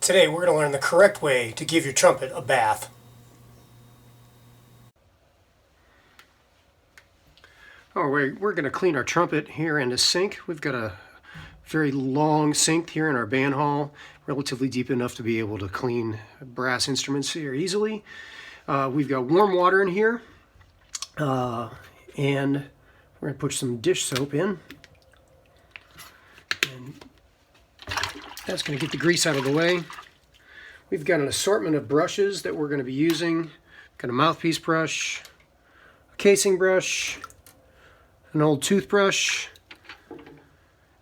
Today we're going to learn the correct way to give your trumpet a bath. We're going to clean our trumpet here in a sink. We've got a very long sink here in our band hall, relatively deep enough to be able to clean brass instruments here easily. We've got warm water in here, and we're going to put some dish soap in. And that's going to get the grease out of the way. We've got an assortment of brushes that we're going to be using. Got a mouthpiece brush, a casing brush, an old toothbrush,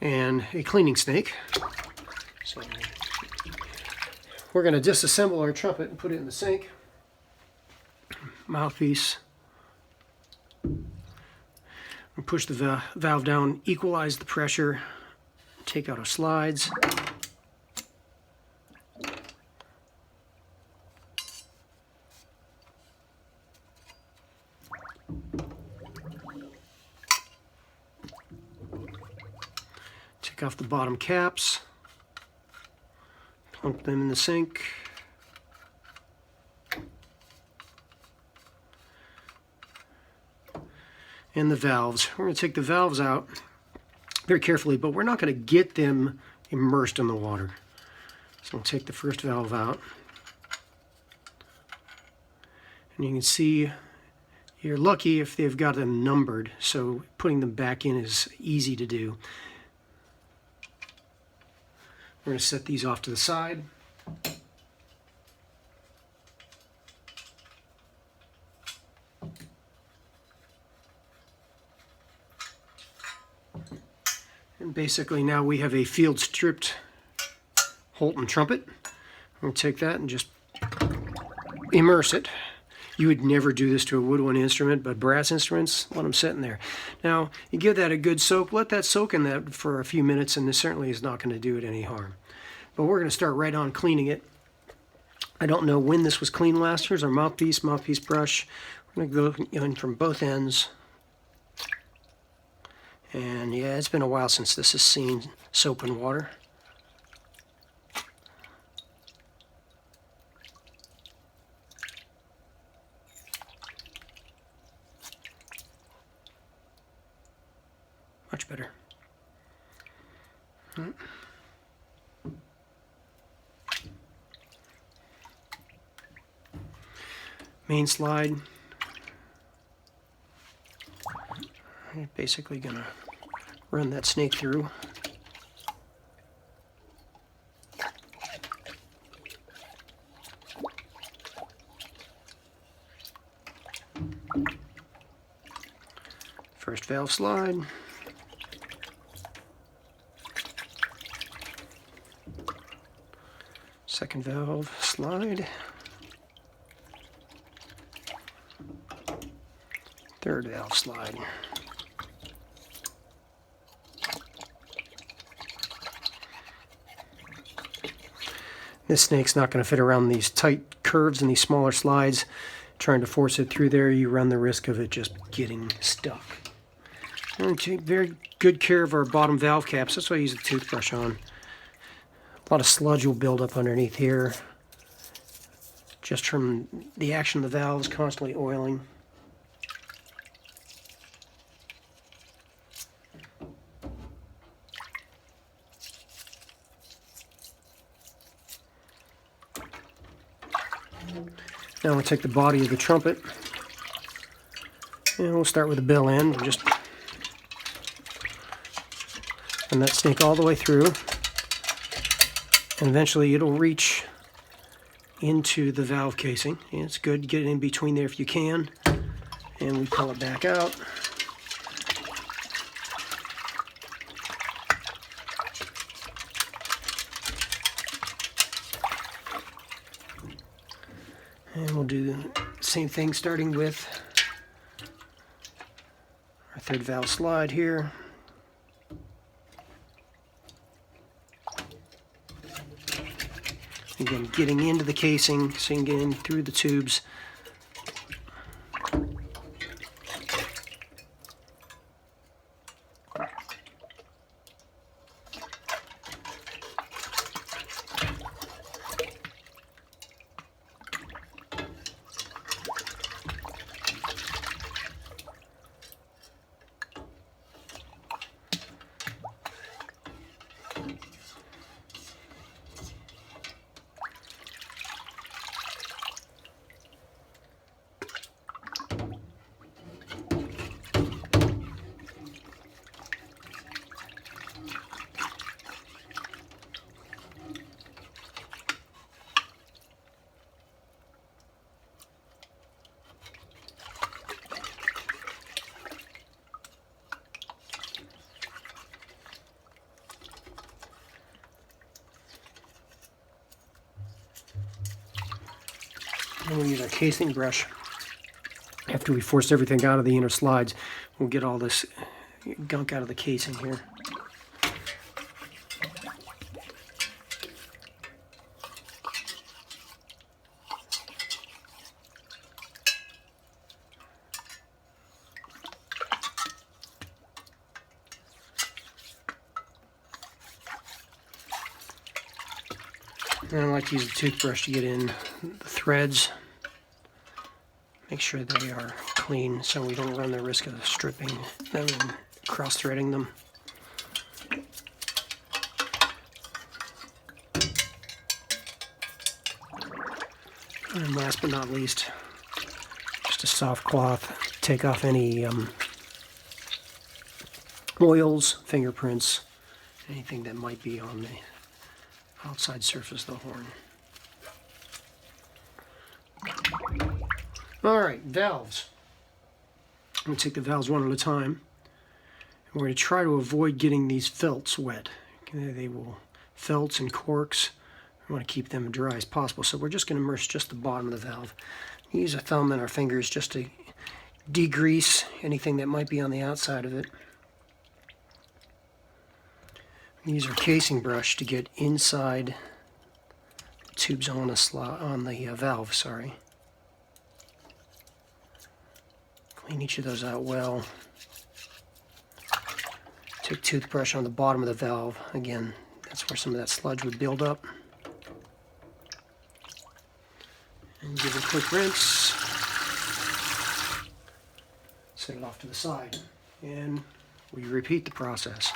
and a cleaning snake. So we're going to disassemble our trumpet and put it in the sink. Mouthpiece. And push the valve down, equalize the pressure, take out our slides. Take off the bottom caps, plunk them in the sink. And the valves. We're going to take the valves out very carefully, but we're not going to get them immersed in the water. So we'll take the first valve out. And you can see you're lucky if they've got them numbered, so putting them back in is easy to do. We're going to set these off to the side. And basically now we have a field stripped Holton trumpet. We'll take that and just immerse it. You would never do this to a woodwind instrument, but brass instruments, let them sit in there. Now, you give that a good soak. Let that soak in that for a few minutes, and this certainly is not going to do it any harm. But we're going to start right on cleaning it. I don't know when this was cleaned last. Here's our mouthpiece brush. We're going to go in from both ends. And yeah, it's been a while since this has seen soap and water. Much better. Main slide. You're basically going to run that snake through. First valve slide. Second valve slide. Third valve slide. This snake's not going to fit around these tight curves and these smaller slides. Trying to force it through there, you run the risk of it just getting stuck. We're going to take very good care of our bottom valve caps. That's why I use the toothbrush on. A lot of sludge will build up underneath here, just from the action of the valves constantly oiling. Now we'll take the body of the trumpet, and we'll start with the bill end and just run that snake all the way through, and eventually it'll reach into the valve casing. And it's good to get it in between there if you can, and we pull it back out. And we'll do the same thing starting with our third valve slide here. Again, getting into the casing so you can get in through the tubes. And we'll use our casing brush. After we force everything out of the inner slides, we'll get all this gunk out of the casing here. And I like to use the toothbrush to get in the threads. Make sure they are clean so we don't run the risk of stripping them and cross-threading them. And last but not least, just a soft cloth. Take off any oils, fingerprints, anything that might be on the outside surface of the horn. Alright, valves. I'm going to take the valves one at a time. We're going to try to avoid getting these felts wet. They will, felts and corks, we want to keep them dry as possible. So we're just going to immerse just the bottom of the valve. Use a thumb and our fingers just to degrease anything that might be on the outside of it. Use our casing brush to get inside the tubes on the valve. Sorry. Clean each of those out well. Take toothbrush on the bottom of the valve. Again, that's where some of that sludge would build up. And give it a quick rinse. Set it off to the side. And we repeat the process.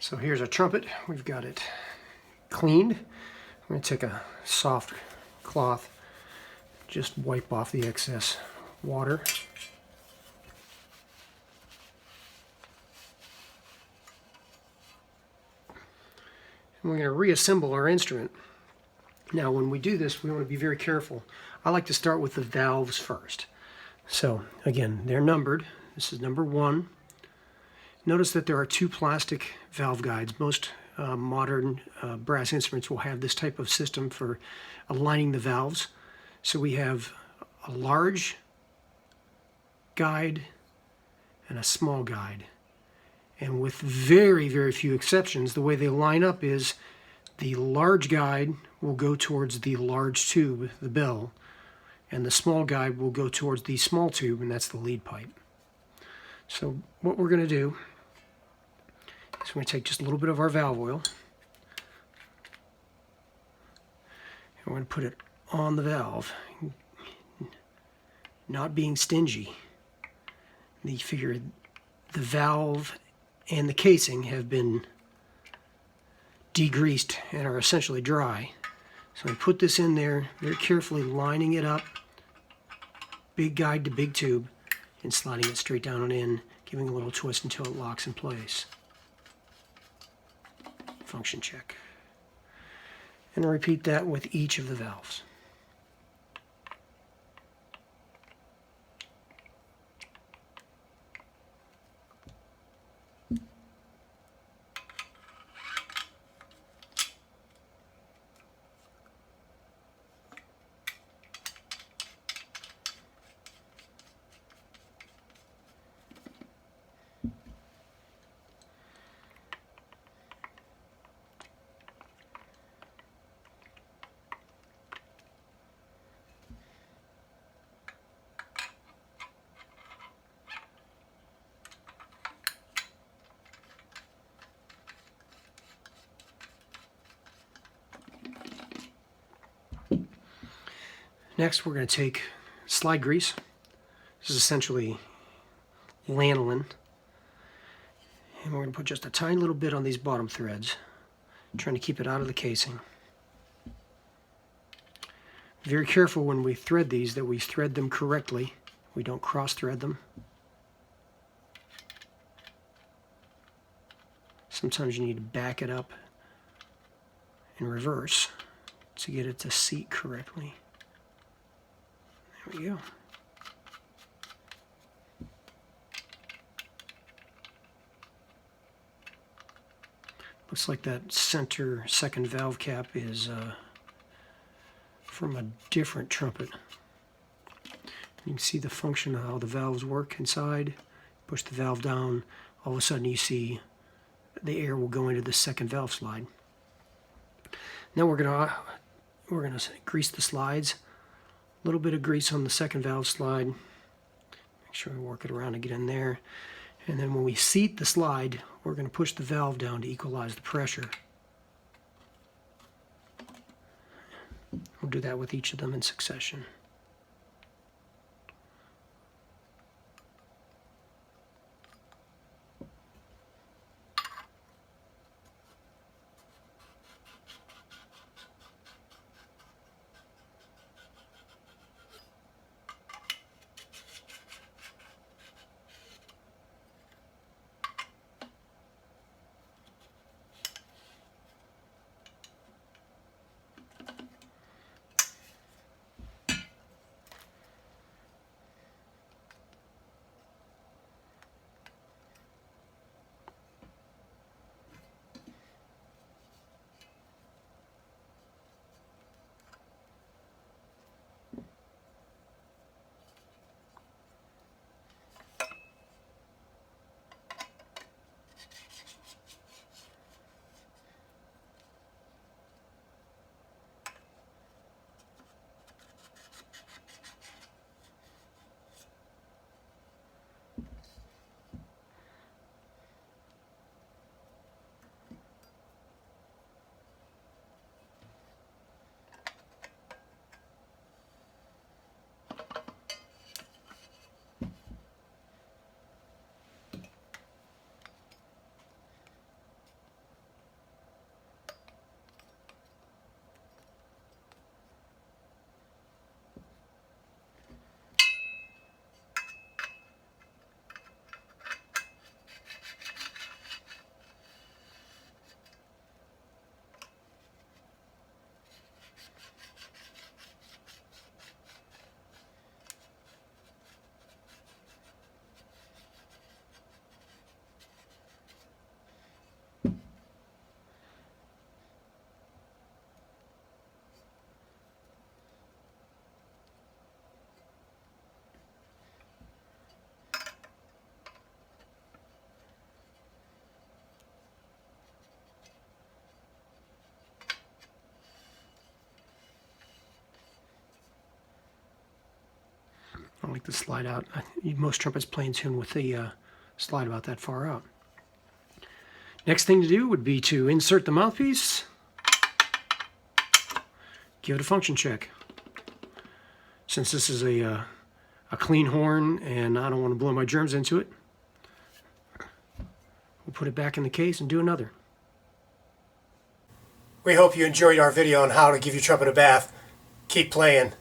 So here's our trumpet. We've got it cleaned. I'm going to take a soft cloth, just wipe off the excess water. And we're going to reassemble our instrument. Now when we do this, we want to be very careful. I like to start with the valves first. So again, they're numbered. This is number 1. Notice that there are 2 plastic valve guides. Most modern brass instruments will have this type of system for aligning the valves. So we have a large guide and a small guide. And with very, very few exceptions, the way they line up is the large guide will go towards the large tube, the bell, and the small guide will go towards the small tube, and that's the lead pipe. So what we're going to do is So I'm going to take just a little bit of our valve oil, and we're going to put it on the valve, not being stingy. You figure the valve and the casing have been degreased and are essentially dry. So I put this in there, very carefully lining it up, big guide to big tube, and sliding it straight down and in, giving a little twist until it locks in place. Function check. And repeat that with each of the valves. Next, we're going to take slide grease. This is essentially lanolin. And we're going to put just a tiny little bit on these bottom threads, trying to keep it out of the casing. Very careful when we thread these that we thread them correctly. We don't cross thread them. Sometimes you need to back it up in reverse to get it to seat correctly. There we go. Looks like that center second valve cap is from a different trumpet. You can see the function of how the valves work inside. Push the valve down, all of a sudden you see the air will go into the second valve slide. Now we're gonna grease the slides. A little bit of grease on the second valve slide. Make sure we work it around to get in there. And then when we seat the slide, we're going to push the valve down to equalize the pressure. We'll do that with each of them in succession. I like the slide out. Most trumpets play in tune with the slide about that far out. Next thing to do would be to insert the mouthpiece, give it a function check. Since this is a clean horn and I don't want to blow my germs into it, we'll put it back in the case and do another. We hope you enjoyed our video on how to give your trumpet a bath. Keep playing.